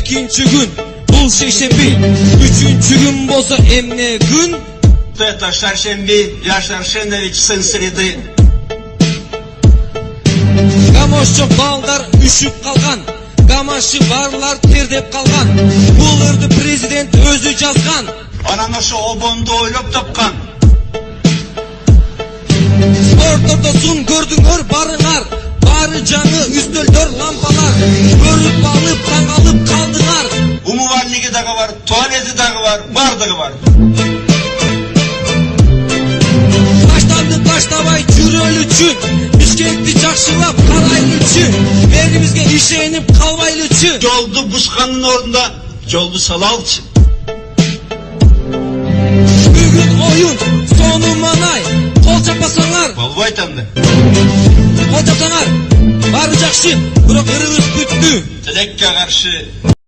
2-nji gün bul şeşembi, 3-nji gün bolsa emne gün. Это Шаршемби, Яш Аршенович, сын среды. Камошчу балдар үшүп калган, камашы барлар тердеп калган. Бул өрдү президент өзү жазган. Анан ошо обонду ойлоп тапкан. Спорттордо сун көрдүңөр барыңар, бары жаңы үстөлдөр, лампалар. Көрүп алып, таң алып калдыңар. Умывальниги дагы бар, туалети дагы бар, бардыгы бар. Таштабай жүрөлүчү, Бишкекти жакшылап карайлычы, элибизге ишенип калбайлычы. Жолду бушкандын ордунда жолду салалчы. Бүгүн оюн, сону манай, кол чаппасаңар. Болбойт анда. Кол чапсаңар, баары жакшы, бирок ырыбыз бүттү. Тилекке каршы